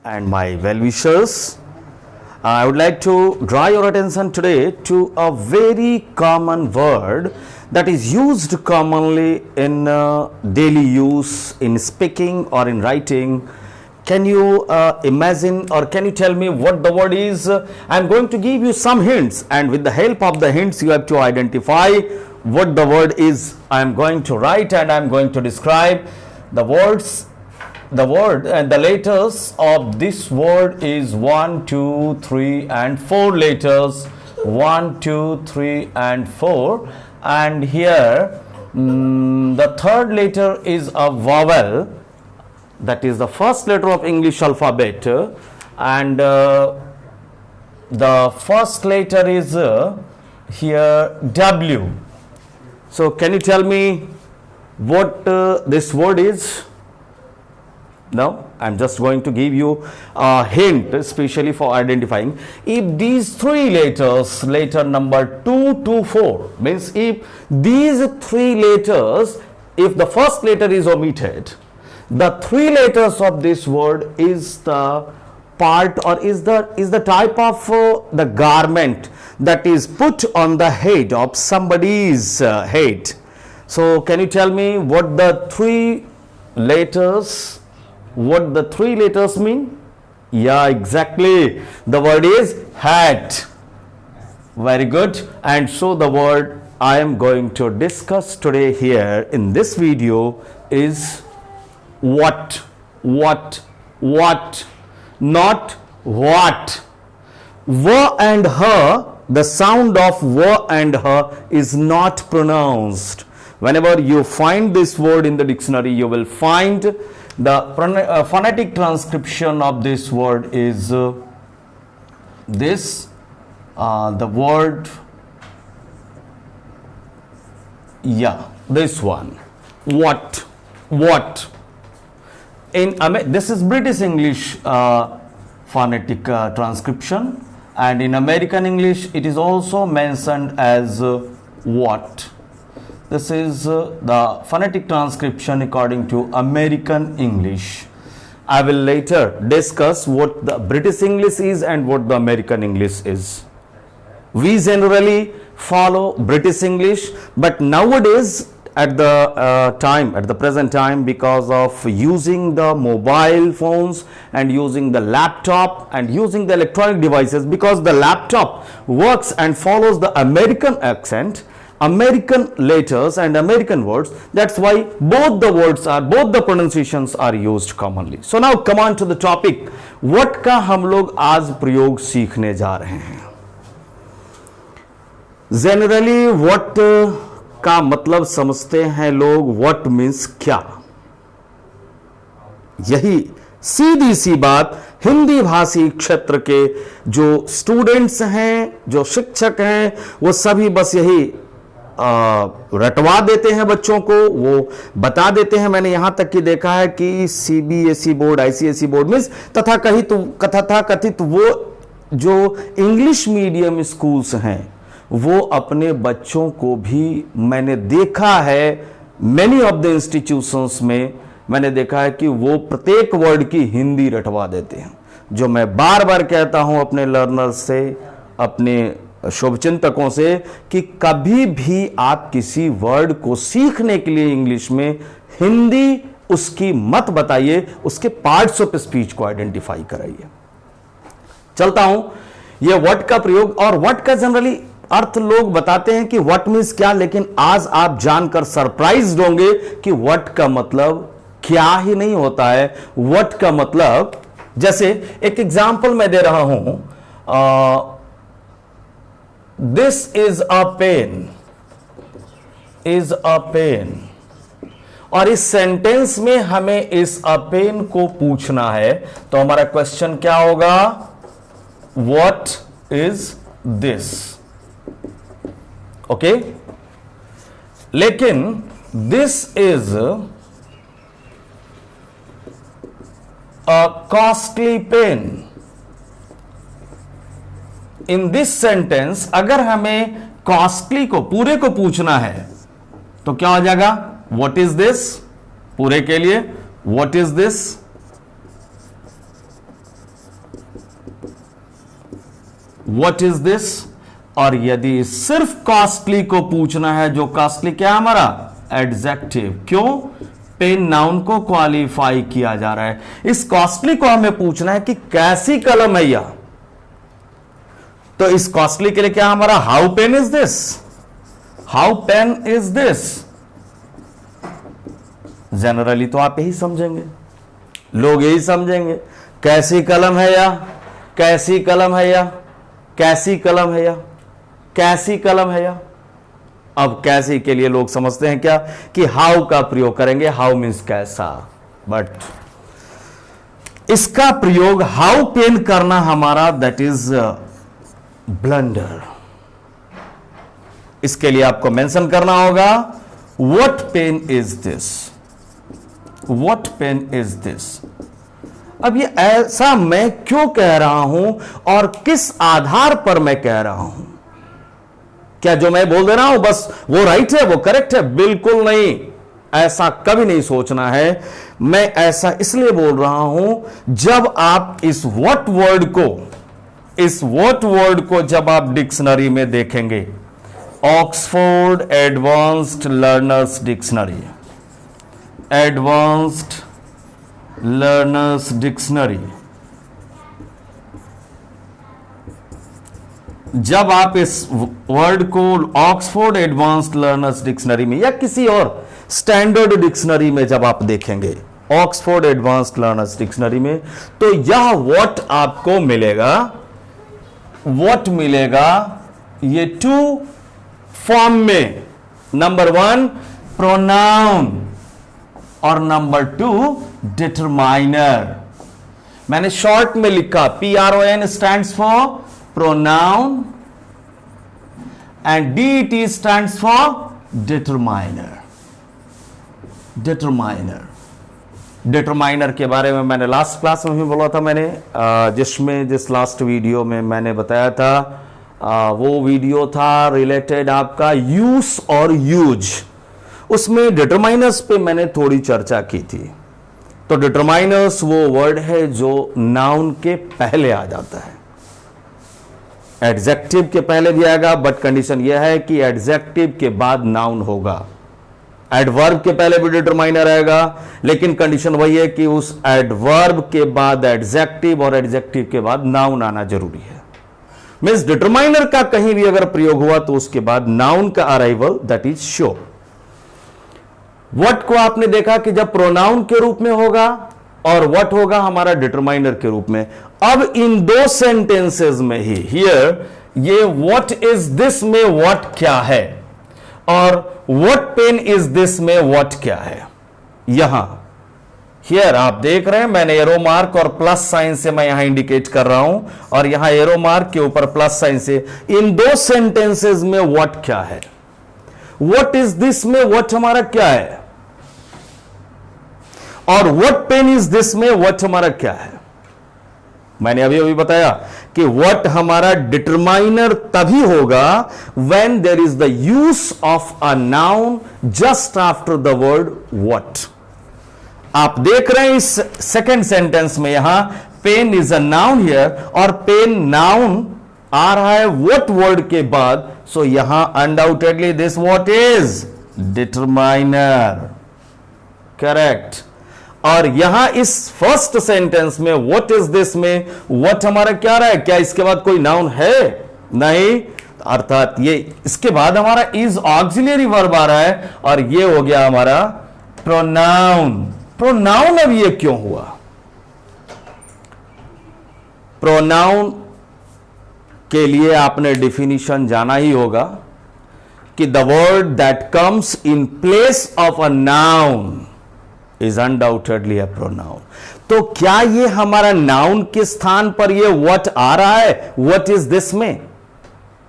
and my well-wishers. I would like to draw your attention today to a very common word that is used commonly in daily use, in speaking or in writing. Can you imagine, or can you tell me what the word is? I'm going to give you some hints, and with the help of the hints you have to identify what the word is. I'm going to write and I'm going to describe the words. The word and the letters of this word is 1, 2, 3 and 4 letters. 1, 2, 3 and 4, and here the third letter is a vowel, that is the first letter of English alphabet, and the first letter is here W. So can you tell me what this word is? Now I'm just going to give you a hint especially for identifying. If these three letters, letter number 2 to 4, means if these three letters, if the first letter is omitted, the three letters of this word is the part, or is the type of the garment that is put on the head of somebody's head. So can you tell me what the three letters mean? Yeah, exactly. The word is hat. Very good. And so the word I am going to discuss today here in this video is what, not what. W and her, the sound of W and her is not pronounced. Whenever you find this word in the dictionary, you will find the phonetic transcription of this word is this, the word, yeah, this one, what. This is British English phonetic transcription, and in American English it is also mentioned as what. This is the phonetic transcription according to American English. I will later discuss what the British English is and what the American English is. We generally follow British English, but nowadays at the present time, because of using the mobile phones and using the laptop and using the electronic devices, because the laptop works and follows the American accent, American letters and American words, that's why both the pronunciations are used commonly. So now come on to the topic, what का हम लोग आज प्रयोग सीखने जा रहे हैं. Generally what का मतलब समझते हैं लोग, what means क्या. यही सीधी सी बात हिंदी भाषी क्षेत्र के जो स्टूडेंट्स हैं, जो शिक्षक हैं, वो सभी बस यही रटवा देते हैं बच्चों को, वो बता देते हैं. मैंने यहां तक कि देखा है कि सीबीएसई बोर्ड, आईसीएसई बोर्ड में तथा कथित वो जो इंग्लिश मीडियम स्कूल्स हैं, वो अपने बच्चों को भी मैंने देखा है, मेनी ऑफ द इंस्टीट्यूशंस में मैंने देखा है कि वो प्रत्येक वर्ड की हिंदी रटवा देते हैं. जो मैं बार बार कहता हूं अपने लर्नर्स से, अपने शुभचिंतकों से, कि कभी भी आप किसी वर्ड को सीखने के लिए इंग्लिश में हिंदी उसकी मत बताइए, उसके पार्ट्स ऑफ स्पीच को आइडेंटिफाई कराइए. चलता हूं ये वर्ड का प्रयोग, और वर्ड का जनरली अर्थ लोग बताते हैं कि व्हाट मीन्स क्या, लेकिन आज आप जानकर सरप्राइज्ड होंगे कि व्हाट का मतलब क्या ही नहीं होता है. व्हाट का मतलब, जैसे एक एग्जांपल मैं दे रहा हूं, this is a pen, is a pen, और इस सेंटेंस में हमें इस अ पेन को पूछना है, तो हमारा क्वेश्चन क्या होगा, व्हाट इज दिस. ओके, लेकिन this is a costly pen. In this sentence अगर हमें कॉस्टली को, पूरे को पूछना है, तो क्या हो जाएगा, व्हाट इज दिस, पूरे के लिए what is this, what is this. और यदि सिर्फ कॉस्टली को पूछना है, जो कॉस्टली क्या है हमारा एडजेक्टिव, क्यों पेन नाउन को क्वालिफाई किया जा रहा है। इस कॉस्टली को हमें पूछना है कि कैसी कलम है यह, तो इस कॉस्टली के लिए क्या हमारा how pen is this, how pen is this. Generally तो आप यही समझेंगे, लोग यही समझेंगे, कैसी कलम है या, कैसी कलम है या, कैसी कलम है या, कैसी कलम है या। अब कैसी के लिए लोग समझते हैं क्या कि हाउ का प्रयोग करेंगे, हाउ मीन्स कैसा, बट इसका प्रयोग हाउ पेन करना हमारा दैट इज ब्लंडर। इसके लिए आपको मेंशन करना होगा what pen is this, what pen is this. अब ये ऐसा मैं क्यों कह रहा हूं और किस आधार पर मैं कह रहा हूं। क्या जो मैं बोल दे रहा हूं बस वो राइट है, वो करेक्ट है? बिल्कुल नहीं, ऐसा कभी नहीं सोचना है। मैं ऐसा इसलिए बोल रहा हूं जब आप इस व्हाट वर्ड को, इस व्हाट वर्ड को जब आप डिक्शनरी में देखेंगे, Oxford advanced learners dictionary, advanced learners dictionary, जब आप इस वर्ड को ऑक्सफोर्ड एडवांस्ड लर्नर्स डिक्शनरी में या किसी और स्टैंडर्ड डिक्शनरी में जब आप देखेंगे, ऑक्सफोर्ड एडवांस्ड लर्नर्स डिक्शनरी में, तो यह व्हाट आपको मिलेगा, व्हाट मिलेगा ये टू फॉर्म में, नंबर 1 प्रोनाउन और नंबर 2 डिटरमाइनर। मैंने शॉर्ट में लिखा PRON stands for pronoun and DET stands for determiner. Determiner, determiner के बारे में मैंने लास्ट क्लास में भी बोला था, मैंने जिस लास्ट वीडियो में मैंने बताया था, वो वीडियो था रिलेटेड आपका यूज और यूज, उसमें डिटरमाइनर्स पे मैंने थोड़ी चर्चा की थी। तो डिटरमाइनर्स वो वर्ड है जो नाउन के पहले आ जाता है, एडजेक्टिव के पहले भी आएगा, बट कंडीशन यह है कि एडजेक्टिव के बाद नाउन होगा। एडवर्ब के पहले भी डिटरमाइनर आएगा, लेकिन कंडीशन वही है कि उस एडवर्ब के बाद एडजेक्टिव और एडजेक्टिव के बाद नाउन आना जरूरी है। मींस डिटरमाइनर का कहीं भी अगर प्रयोग हुआ तो उसके बाद नाउन का arrival that is sure. What को आपने देखा कि जब प्रोनाउन के रूप में होगा और व्हाट होगा हमारा डिटरमाइनर के रूप में। अब इन दो सेंटेंसेस में ही हियर ये व्हाट इज दिस में व्हाट क्या है और व्हाट पेन इज दिस में व्हाट क्या है। यहां हियर आप देख रहे हैं मैंने एरो मार्क और प्लस साइन से मैं यहां इंडिकेट कर रहा हूं और यहां एरो मार्क के ऊपर प्लस साइन से, इन दो सेंटेंसेस में व्हाट क्या है, व्हाट इज दिस में व्हाट हमारा क्या है और व्हाट पेन इज दिस में व्हाट हमारा क्या है। मैंने अभी अभी बताया कि व्हाट हमारा डिटरमाइनर तभी होगा when there is the use of a noun just after the word what. आप देख रहे हैं इस सेकेंड सेंटेंस में यहां pen is a noun here और पेन नाउन आ रहा है व्हाट वर्ड के बाद, सो यहां undoubtedly this what is determiner, correct. और यहां इस फर्स्ट सेंटेंस में व्हाट इज दिस में व्हाट हमारा क्या रहा है, क्या इसके बाद कोई नाउन है? नहीं, अर्थात ये इसके बाद हमारा इज ऑक्सिलरी वर्ब आ रहा है और ये हो गया हमारा प्रोनाउन। प्रोनाउन अब ये क्यों हुआ? प्रोनाउन के लिए आपने डिफिनीशन जाना ही होगा कि the word that comes in place of a noun is undoubtedly a pronoun. तो क्या ये हमारा नाउन के स्थान पर ये व्हाट आ रहा है व्हाट इज दिस में?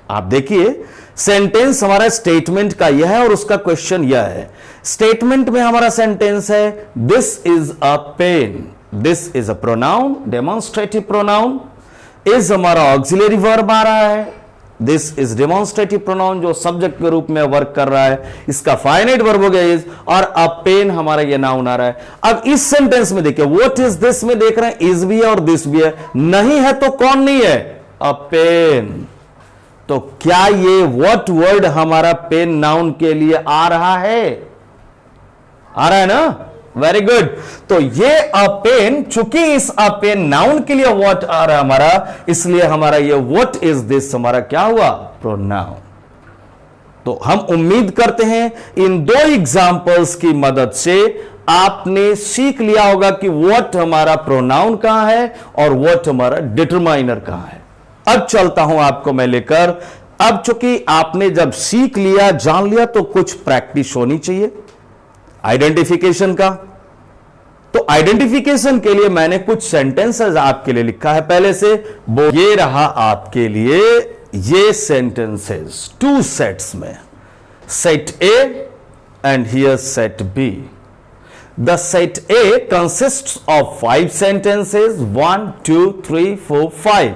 आप देखिए सेंटेंस हमारा स्टेटमेंट का यह है और उसका क्वेश्चन यह है। स्टेटमेंट में हमारा सेंटेंस है this is a pen, this is a pronoun, demonstrative pronoun, is हमारा ऑक्सिलरी वर्ब आ रहा है, दिस इज डेमोन्स्ट्रेटिव प्रोनाउन जो सब्जेक्ट के रूप में वर्क कर रहा है, इसका फाइनाइट वर्ब हो गया इज, और अब पेन हमारा ये नाउन आ रहा है। अब इस सेंटेंस में देखिए व्हाट इज दिस में देख रहे हैं इज भी है और दिस भी है, नहीं है तो कौन नहीं है? अ पेन। तो क्या ये what वर्ड हमारा पेन नाउन के लिए आ रहा है? आ रहा है ना? Very good. तो ये अ पेन, चूंकि इस अ पेन नाउन के लिए what आ रहा है हमारा, इसलिए हमारा ये what इज दिस हमारा क्या हुआ? प्रोनाउन। तो हम उम्मीद करते हैं इन दो एग्जाम्पल्स की मदद से आपने सीख लिया होगा कि what हमारा प्रोनाउन कहां है और what हमारा डिटरमाइनर कहां है। अब चलता हूं आपको मैं लेकर। अब चूंकि आपने जब सीख लिया, जान लिया, तो कुछ प्रैक्टिस होनी चाहिए आइडेंटिफिकेशन का। तो आइडेंटिफिकेशन के लिए मैंने कुछ सेंटेंसेस आपके लिए लिखा है पहले से। वो ये रहा आपके लिए ये सेंटेंसेस टू सेट्स में, set A and here set B. The set A consists of 5 sentences, 1, 2, 3, 4, 5.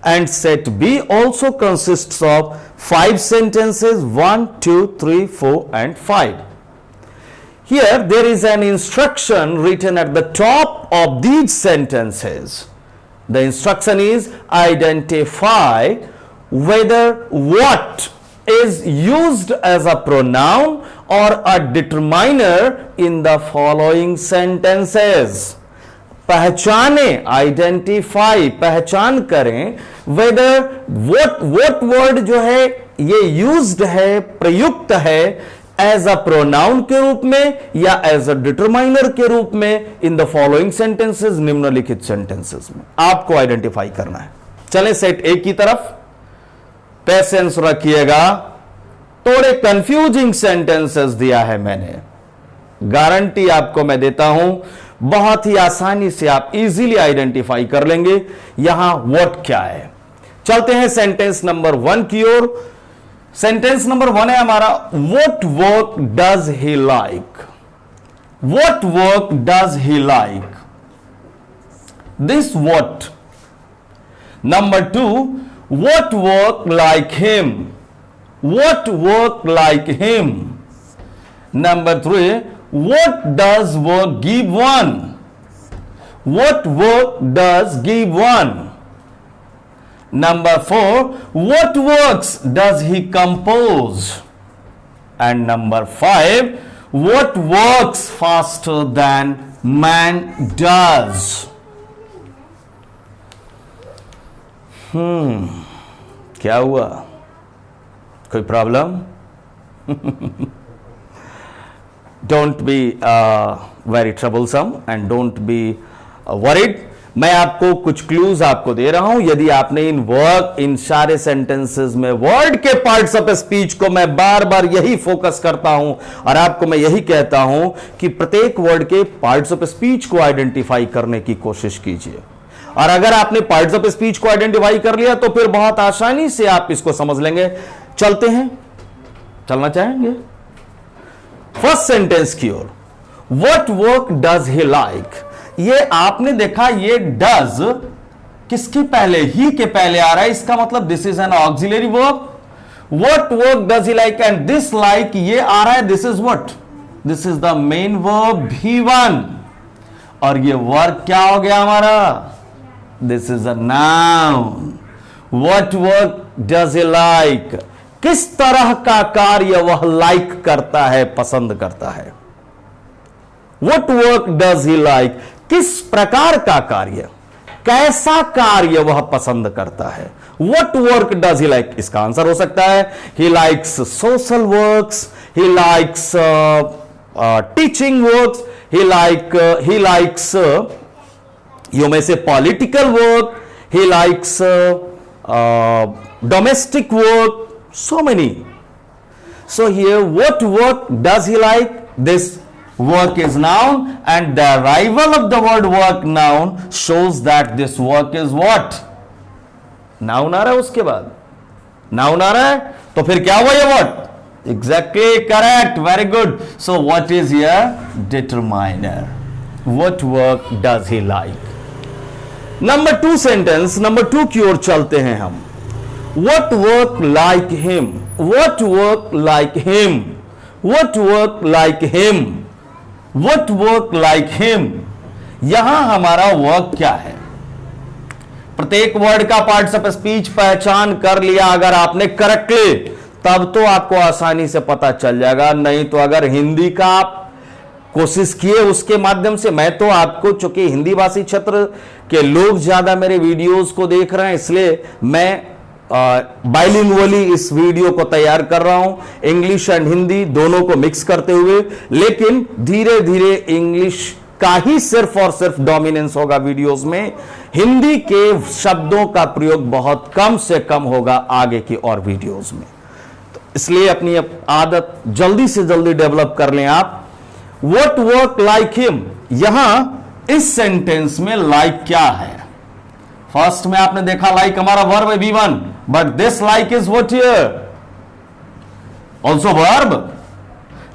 And set B also consists of 5 sentences, 1, 2, 3, 4, and 5. Here there is an instruction written at the top of these sentences. The instruction is identify whether what is used as a pronoun or a determiner in the following sentences. पहचाने, identify, पहचान करें weather what word जो है ये used है, प्रयुक्त है as a pronoun के रूप में या एज अ डिटरमाइनर के रूप में इन द फॉलोइंग सेंटेंसेस, निम्नलिखित सेंटेंसेस में आपको आइडेंटिफाई करना है। चलें सेट ए की तरफ, पेशेंस रखिएगा। थोड़े कंफ्यूजिंग सेंटेंसेस दिया है मैंने, गारंटी आपको मैं देता हूं बहुत ही आसानी से आप इजीली आइडेंटिफाई कर लेंगे यहां व्हाट क्या है। चलते हैं सेंटेंस नंबर 1 की ओर। सेंटेंस नंबर 1 है हमारा what work does he like. What work does he like, this what. Number 2, what work like him? What work like him? Number 3, what does work give one? What work does give one? Number 4, what works does he compose? And number 5, what works faster than man does? क्या हुआ? कोई problem? Don't be very troublesome and don't be worried. मैं आपको कुछ clues आपको दे रहा हूं। यदि आपने इन सारे सेंटेंसेस में वर्ड के पार्ट्स ऑफ स्पीच को, मैं बार बार यही फोकस करता हूं और आपको मैं यही कहता हूं कि प्रत्येक वर्ड के पार्ट्स ऑफ स्पीच को आइडेंटिफाई करने की कोशिश कीजिए। और अगर आपने पार्ट्स ऑफ स्पीच को आइडेंटिफाई कर लिया तो फिर बहुत आसानी से आप इसको समझ लेंगे। चलते हैं, चलना चाहेंगे फर्स्ट सेंटेंस की ओर। What work does he like, ये आपने देखा ये डज किसके पहले, ही के पहले आ रहा है, इसका मतलब this is an auxiliary verb. What work does he like and this like ये आ रहा है, this is what, this is the main verb V1 और ये वर्क क्या हो गया हमारा, this is a noun. What work does he like, किस तरह का कार्य वह लाइक करता है, पसंद करता है। What work does he like, किस प्रकार का कार्य, कैसा कार्य वह पसंद करता है। What work does he like, इसका आंसर हो सकता है he likes social works, he likes teaching works, he likes you में से political work, he likes domestic work, so many. So here what work does he like, this work is noun and the arrival of the word work noun shows that this work is what, noun आ रहा है, उसके बाद noun आ रहा है तो फिर क्या हुआ ये what, exactly correct, very good. So what is here, determiner. What work does he like. Number 2 sentence, number 2 की ओर चलते हैं हम। What work like him, what work like him, what work like him, what work like him। यहां हमारा work क्या है, प्रत्येक वर्ड का पार्ट्स ऑफ स्पीच पहचान कर लिया अगर आपने करेक्टली, तब तो आपको आसानी से पता चल जाएगा। नहीं तो अगर हिंदी का आप कोशिश किए उसके माध्यम से, मैं तो आपको, चूंकि हिंदी भाषी क्षेत्र के लोग ज्यादा मेरे वीडियोस को देख रहे हैं, इसलिए मैं बाइलिंगुअली इस वीडियो को तैयार कर रहा हूं, इंग्लिश एंड हिंदी दोनों को मिक्स करते हुए। लेकिन धीरे धीरे इंग्लिश का ही सिर्फ और सिर्फ डोमिनेंस होगा वीडियोस में, हिंदी के शब्दों का प्रयोग बहुत कम से कम होगा आगे की और वीडियोस में। तो इसलिए अपनी आदत जल्दी से जल्दी डेवलप कर लें आप। What work like him, यहां इस सेंटेंस में लाइक क्या है? फर्स्ट में आपने देखा लाइक हमारा वर्ब है V1, but this like is what here? Also verb.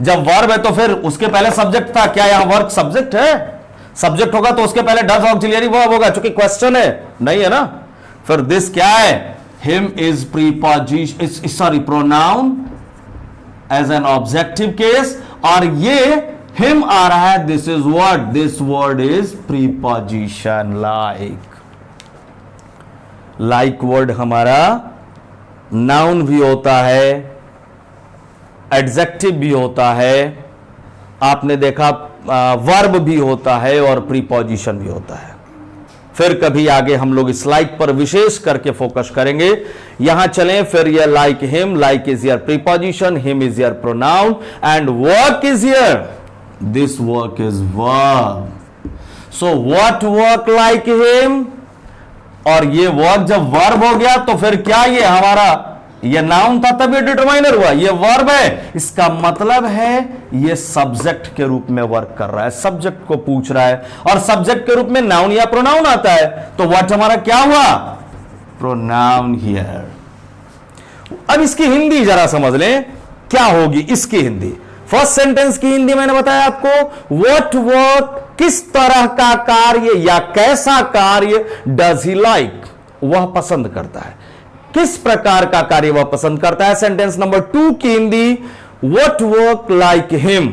जब वर्ब है तो फिर उसके पहले सब्जेक्ट था, क्या यहां वर्क सब्जेक्ट है? सब्जेक्ट होगा तो उसके पहले डज ऑक्सिलरी वर्ब होगा, चूंकि क्वेश्चन है, नहीं है ना। फिर दिस क्या है? Him is preposition, sorry pronoun as an objective case, और ये हिम आ रहा है, this is word, this word is preposition like. Like word हमारा नाउन भी होता है, एडजेक्टिव भी होता है, आपने देखा वर्ब भी होता है और प्रीपोजिशन भी होता है। फिर कभी आगे हम लोग इस लाइक पर विशेष करके फोकस करेंगे। यहां चलें, फिर यह like him, like is your preposition, him is your pronoun, and work is your, this work is verb. So what work like him, और ये वर्क जब वर्ब हो गया तो फिर क्या ये हमारा, ये नाउन था तब ये डिटरमाइनर हुआ, ये वर्ब है, इसका मतलब है ये सब्जेक्ट के रूप में वर्क कर रहा है, सब्जेक्ट को पूछ रहा है, और सब्जेक्ट के रूप में नाउन या प्रोनाउन आता है, तो व्हाट हमारा क्या हुआ? Pronoun here. अब इसकी हिंदी जरा समझ लें क्या होगी इसकी हिंदी। फर्स्ट सेंटेंस की हिंदी मैंने बताया आपको, व्हाट वर्क, किस तरह का कार्य या कैसा कार्य डज ही लाइक, वह पसंद करता है, किस प्रकार का कार्य वह पसंद करता है। सेंटेंस नंबर 2 की Hindi, what work like him,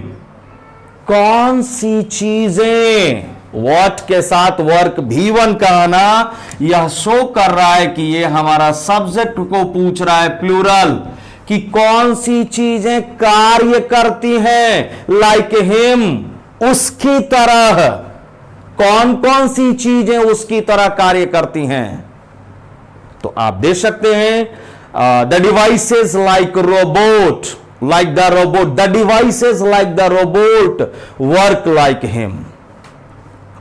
कौन सी चीजें, व्हाट के साथ वर्क V1 का आना, यह शो कर रहा है कि यह हमारा सब्जेक्ट को पूछ रहा है प्लूरल, कि कौन सी चीजें कार्य करती हैं लाइक हिम, उसकी तरह, कौन कौन सी चीजें उसकी तरह कार्य करती हैं। तो आप देख सकते हैं, the devices like robot, like the robot, the devices like the robot work like him,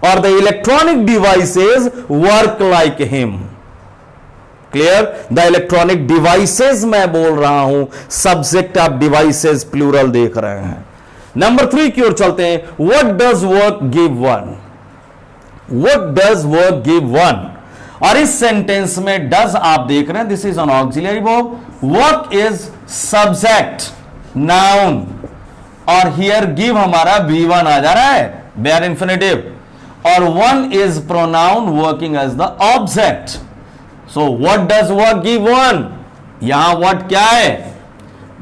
और the electronic devices work like him. Clear? The electronic devices मैं बोल रहा हूं, सब्जेक्ट ऑफ डिवाइसेस प्लूरल देख रहे हैं। नंबर 3 की ओर चलते हैं, what does work give one, what does work give one, और इस सेंटेंस में डज आप देख रहे हैं, this is an auxiliary verb, work is subject noun, और हियर गिव हमारा V1 आ जा रहा है, बेयर इंफिनिटिव, और one is pronoun working as the object. So what does work give one, यहां व्हाट क्या है?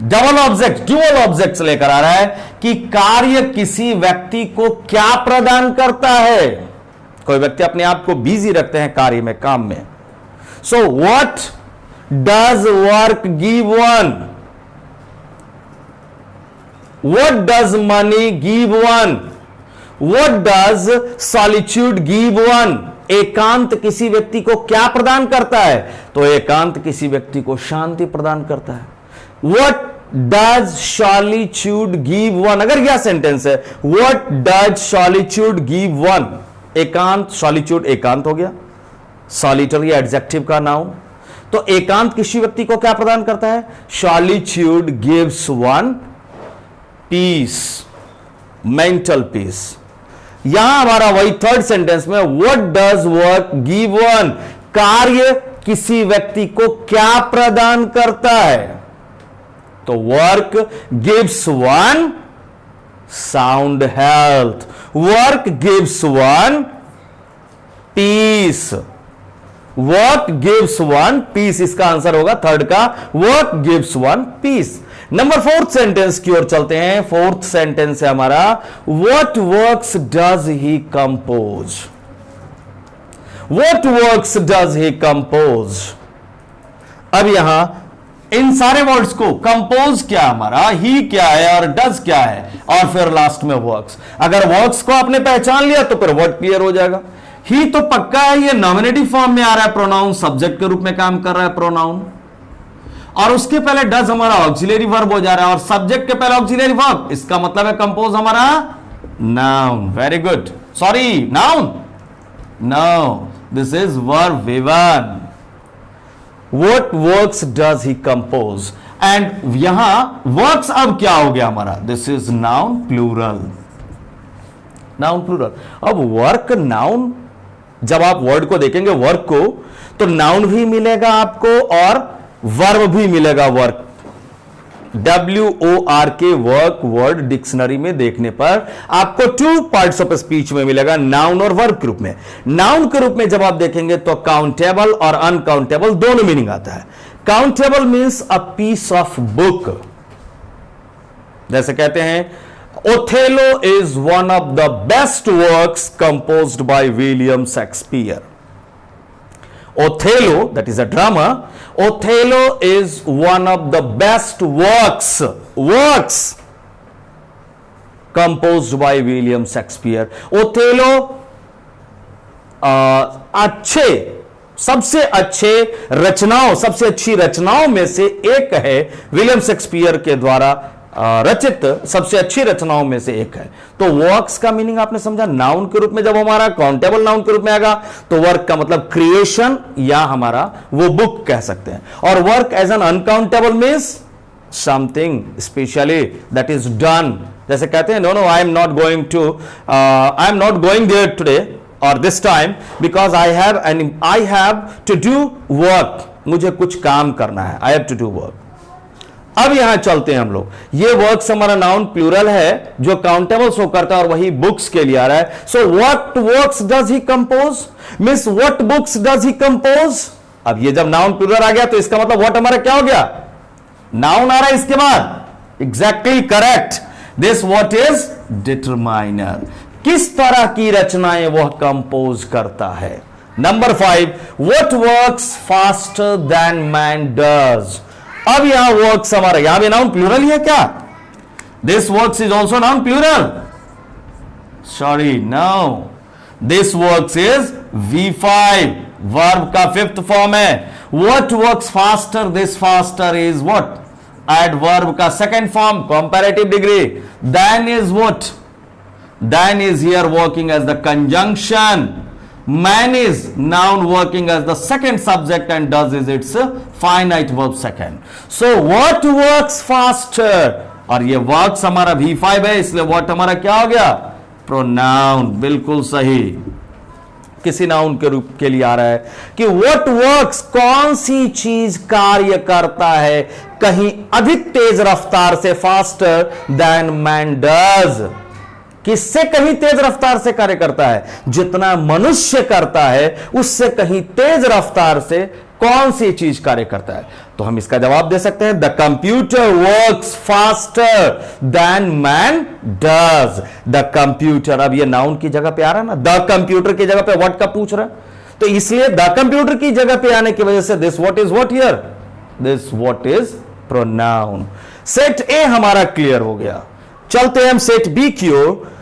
डबल ऑब्जेक्ट, ड्यूअल ऑब्जेक्ट्स लेकर आ रहा है कि कार्य किसी व्यक्ति को क्या प्रदान करता है। कोई व्यक्ति अपने आप को बिजी रखते हैं कार्य में, काम में। सो what does work give one, what does money give one, what does solitude give one, एकांत किसी व्यक्ति को क्या प्रदान करता है? तो एकांत किसी व्यक्ति को शांति प्रदान करता है। What does solitude give one, अगर यह सेंटेंस है, what does solitude give one, एकांत, सॉलिट्यूड एकांत हो गया, सॉलिटरी एडजेक्टिव का नाउन, तो एकांत किसी व्यक्ति को क्या प्रदान करता है? Solitude gives one peace, mental peace. यहां हमारा वही थर्ड सेंटेंस में, what does work give one, कार्य किसी व्यक्ति को क्या प्रदान करता है? तो work gives one sound health, work gives one peace, work gives one peace, इसका आंसर होगा थर्ड का, work gives one peace. Number 4 sentence की ओर चलते हैं। 4th सेंटेंस है हमारा, what works does he compose, What works does he compose? अब यहां इन सारे वर्ड्स को कंपोज क्या हमारा, ही क्या है और डज क्या है, और फिर लास्ट में वर्क्स। अगर वर्क्स को आपने पहचान लिया तो फिर वर्ड क्लियर हो जाएगा। ही तो पक्का है, ये नॉमिनेटिव फॉर्म में आ रहा है, प्रोनाउन सब्जेक्ट के रूप में काम कर रहा है प्रोनाउन, और उसके पहले डज हमारा ऑक्सिलरी वर्ब हो जा रहा है, और सब्जेक्ट के पहले ऑक्सिलरी वर्ब, इसका मतलब है कंपोज हमारा noun. Very good, sorry noun, no this is verb V1। What works does he compose? And यहां works अब क्या हो गया हमारा, this is noun plural, noun plural। अब work noun, जब आप वर्ड को देखेंगे वर्क को, तो नाउन भी मिलेगा आपको और वर्ब भी मिलेगा। Work WORK work word dictionary में देखने पर आपको 2 पार्ट्स ऑफ स्पीच में मिलेगा, नाउन और वर्ब के रूप में। नाउन के रूप में जब आप देखेंगे तो काउंटेबल और अनकाउंटेबल दोनों मीनिंग आता है। Countable means a piece of book, जैसे कहते हैं Othello is one of the best works composed by William Shakespeare. Othello, that is a drama. Othello is one of the best works composed by William Shakespeare. Othello सबसे अच्छी रचनाओं में से एक है, विलियम शेक्सपियर के द्वारा रचित सबसे अच्छी रचनाओं में से एक है। तो वर्क्स का मीनिंग आपने समझा, नाउन के रूप में जब हमारा काउंटेबल नाउन के रूप में आएगा तो वर्क का मतलब क्रिएशन या हमारा वो बुक कह सकते हैं। और work as an uncountable means something specially that is done, जैसे कहते हैं no I am not going there today और this time because I have to do work, मुझे कुछ काम करना है, I have to do work. अब यहां चलते हैं हम लोग, ये वर्क्स हमारा नाउन प्लूरल है जो काउंटेबल शो करता है और वही बुक्स के लिए आ रहा है। So what works does he compose means what books does he compose. अब ये जब नाउन प्लूरल आ गया तो इसका मतलब व्हाट हमारा क्या हो गया, नाउन आ रहा है इसके बाद। Exactly correct, this what is determiner, किस तरह की रचनाएं वह कंपोज करता है। Number 5, what works faster than man does. अब यहां वर्क्स हमारा, यहां भी नाउन प्लूरल ही है क्या, this works is also noun plural, sorry no, this works is V5, verb का 5th फॉर्म है। What works faster, this faster is what, adverb का 2nd form, comparative degree. Then is what, then is here working as the conjunction. Man is noun working as the second subject and does is its finite verb second. So what works faster, और ये works हमारा V5 है इसलिए what हमारा क्या हो गया, pronoun। बिल्कुल सही, किसी नाउन के रूप के लिए आ रहा है कि what works कौन सी चीज कार्य करता है कहीं अधिक तेज रफ्तार से, faster than man does, किससे कहीं तेज रफ्तार से कार्य करता है, जितना मनुष्य करता है उससे कहीं तेज रफ्तार से कौन सी चीज कार्य करता है। तो हम इसका जवाब दे सकते हैं the computer works faster than man does. The computer, अब ये नाउन की जगह पे आ रहा है ना, द कंप्यूटर की जगह पे व्हाट का पूछ रहा है, तो इसलिए द कंप्यूटर की जगह पे आने की वजह से this what is what here, this what is pronoun. Set ए हमारा क्लियर हो गया, चलते हैं हम सेट बी की ओर।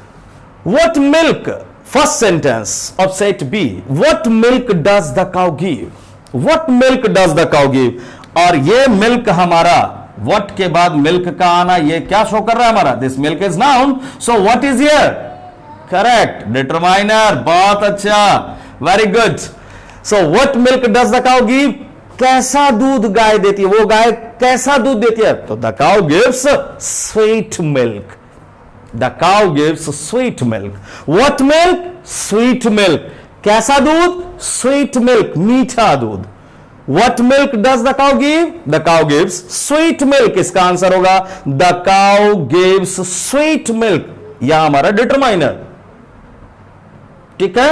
What milk, first sentence of set B, what milk does the cow give? What milk does the cow give? और ये milk हमारा what के बाद milk का आना ये क्या शो कर रहा है हमारा, this milk is noun, so what is here? Correct, determiner, बहुत अच्छा, very good. So what milk does the cow give? कैसा दूध गाय देती है, वो गाय कैसा दूध देती है, तो the cow gives sweet milk. The cow gives sweet milk. What milk? Sweet milk. कैसा दूध, sweet milk, मीठा दूध। What milk does the cow give? The cow gives sweet milk. इसका आंसर होगा the cow gives sweet milk, यह हमारा determiner, ठीक है,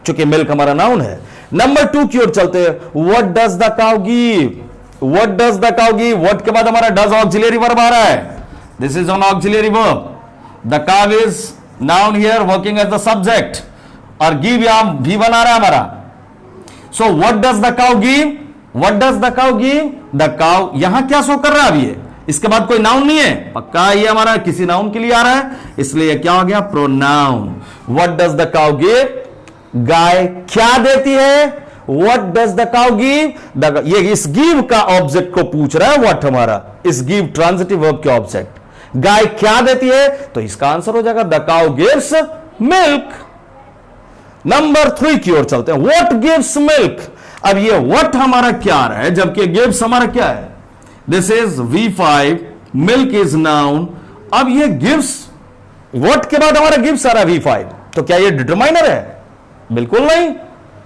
चूंकि मिल्क हमारा नाउन है। नंबर 2 की ओर चलते हैं, what does the cow give? What does the cow give? What के बाद हमारा does auxiliary verb आ रहा है, this is an auxiliary verb. The cow is noun here working as the subject, और give यहां V1 आ रहा है हमारा, सो what does the cow give, what does the cow give, the cow यहां क्या show कर रहा है अभी, इसके बाद कोई नाउन नहीं है, पक्का ये हमारा किसी नाउन के लिए आ रहा है, इसलिए क्या हो गया, pronoun. What does the cow give, गाय क्या देती है, what does the cow give, ये इस गिव का ऑब्जेक्ट को पूछ रहा है, व्हाट हमारा इस गिव ट्रांजिटिव वर्ब के ऑब्जेक्ट, गाय क्या देती है, तो इसका आंसर हो जाएगा the cow gives milk. Number 3 की ओर चलते हैं, व्हाट गिव्स मिल्क। अब ये व्हाट हमारा क्या आ रहा है, जबकि गिव्स हमारा क्या है, this is V5, milk is noun. अब ये गिव्स, व्हाट के बाद हमारा गिव्स आ रहा है V5, तो क्या ये डिटरमाइनर है, बिल्कुल नहीं,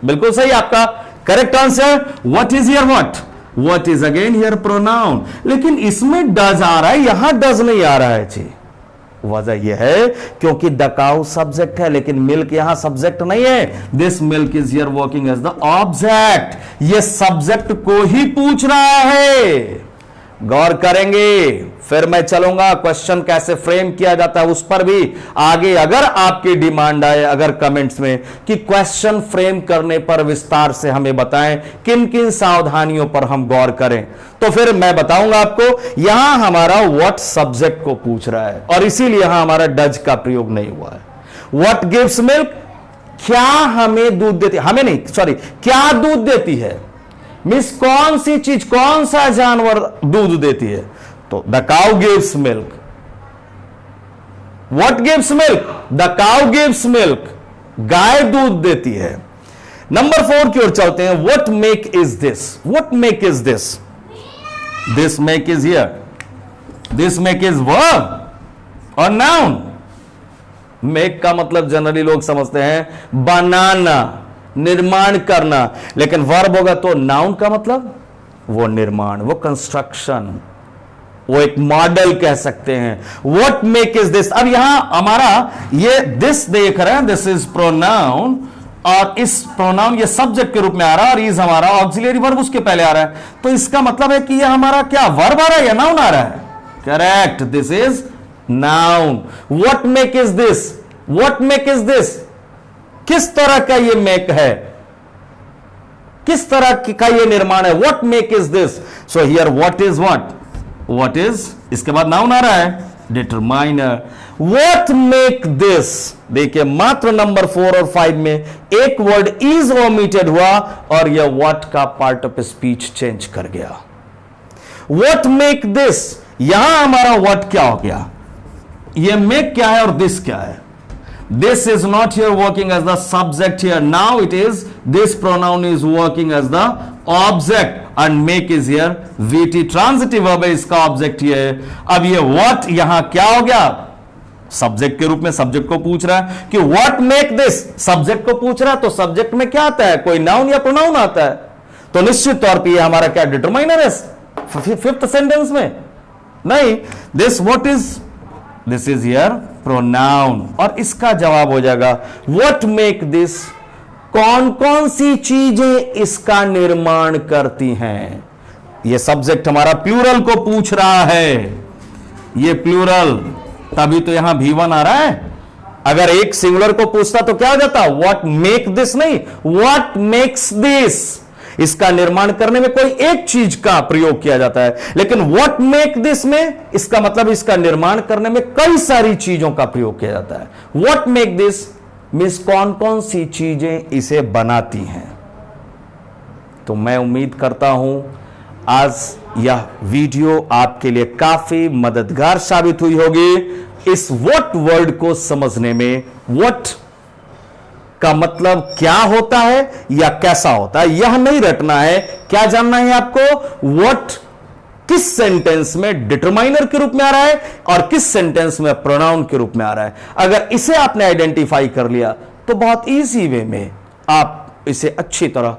बिल्कुल सही आपका correct answer. What is here what, what is again here pronoun, लेकिन इसमें डज आ रहा है, यहां डज नहीं आ रहा है जी। वजह यह है क्योंकि द काउ सब्जेक्ट है, लेकिन मिल्क यहां सब्जेक्ट नहीं है। This milk is here working as the object, ये सब्जेक्ट को ही पूछ रहा है। गौर करेंगे, फिर मैं चलूंगा क्वेश्चन कैसे फ्रेम किया जाता है उस पर भी आगे, अगर आपकी डिमांड आए अगर कमेंट्स में कि क्वेश्चन फ्रेम करने पर विस्तार से हमें बताएं किन किन सावधानियों पर हम गौर करें, तो फिर मैं बताऊंगा आपको। यहां हमारा व्हाट सब्जेक्ट को पूछ रहा है और इसीलिए यहां हमारा डज का प्रयोग नहीं हुआ है। व्हाट गिव्स मिल्क, क्या हमें दूध देती, हमें नहीं सॉरी, क्या दूध देती है, मिस कौन सी चीज, कौन सा जानवर दूध देती है, तो the cow gives milk. What gives milk, the cow gives milk, गाय दूध देती है। नंबर 4 की ओर चलते हैं, what make is this, what make is this, this make is here, this make is verb और नाउन। मेक का मतलब जनरली लोग समझते हैं बनाना, निर्माण करना, लेकिन वर्ब होगा तो नाउन का मतलब वो निर्माण, वो कंस्ट्रक्शन, वो एक मॉडल कह सकते हैं। व्हाट मेक इज दिस, अब यहां हमारा ये दिस देख रहे हैं, दिस इज प्रोनाउन, और इस प्रोनाउन ये सब्जेक्ट के रूप में आ रहा है और इज हमारा ऑक्सिलरी वर्ब उसके पहले आ रहा है, तो इसका मतलब है कि ये हमारा क्या वर्ब आ रहा है या नाउन आ रहा है, correct, this is noun. What make is this, what make is this, किस तरह का ये मेक है, किस तरह का ये निर्माण है, what make is this. So here what is what, what is इसके बाद नाउन आ रहा है, डिटरमाइनर। व्हाट मेक दिस, देखिए मात्र नंबर 4 और 5 में एक वर्ड इज ओमिटेड हुआ और यह व्हाट का पार्ट ऑफ स्पीच चेंज कर गया। व्हाट मेक दिस, यहां हमारा व्हाट क्या हो गया, यह मेक क्या है और दिस क्या है। This is not here working as the subject here. Now it is, this pronoun is working as the object and make is here VT transitive verb है, इसका object ये है। अब ये what यहां क्या हो गया, सब्जेक्ट के रूप में सब्जेक्ट को पूछ रहा है कि what make this, सब्जेक्ट को पूछ रहा है तो सब्जेक्ट में क्या आता है, कोई नाउन या प्रोनाउन आता है, तो निश्चित तौर पे ये हमारा क्या डिटरमाइनर है 5th सेंटेंस में नहीं। This what is, this is here pronoun और इसका जवाब हो जाएगा व्हाट मेक दिस, कौन कौन सी चीजें इसका निर्माण करती हैं। ये सब्जेक्ट हमारा प्लूरल को पूछ रहा है, ये प्लूरल, तभी तो यहां V1 आ रहा है। अगर एक सिंगुलर को पूछता तो क्या हो जाता, व्हाट मेक दिस नहीं, व्हाट मेक्स दिस, इसका निर्माण करने में कोई एक चीज का प्रयोग किया जाता है, लेकिन व्हाट मेक दिस में इसका मतलब इसका निर्माण करने में कई सारी चीजों का प्रयोग किया जाता है। व्हाट मेक दिस मींस कौन कौन सी चीजें इसे बनाती हैं। तो मैं उम्मीद करता हूं आज यह वीडियो आपके लिए काफी मददगार साबित हुई होगी इस व्हाट वर्ड को समझने में। व्हाट का मतलब क्या होता है या कैसा होता है यह नहीं रटना है, क्या जानना है आपको, व्हाट किस सेंटेंस में डिटरमाइनर के रूप में आ रहा है और किस सेंटेंस में प्रोनाउन के रूप में आ रहा है। अगर इसे आपने आइडेंटिफाई कर लिया तो बहुत इजी वे में आप इसे अच्छी तरह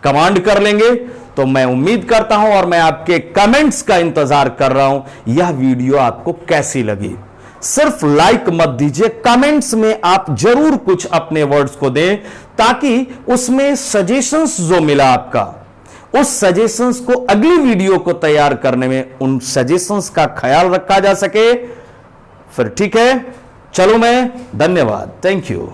कमांड कर लेंगे। तो मैं उम्मीद करता हूं और मैं आपके कमेंट्स का इंतजार कर रहा हूं, यह वीडियो आपको कैसी लगी। सिर्फ लाइक मत दीजिए, कमेंट्स में आप जरूर कुछ अपने वर्ड्स को दें ताकि उसमें सजेशंस जो मिला आपका, उस सजेशंस को अगली वीडियो को तैयार करने में उन सजेशंस का ख्याल रखा जा सके। फिर ठीक है, चलो मैं, धन्यवाद, थैंक यू।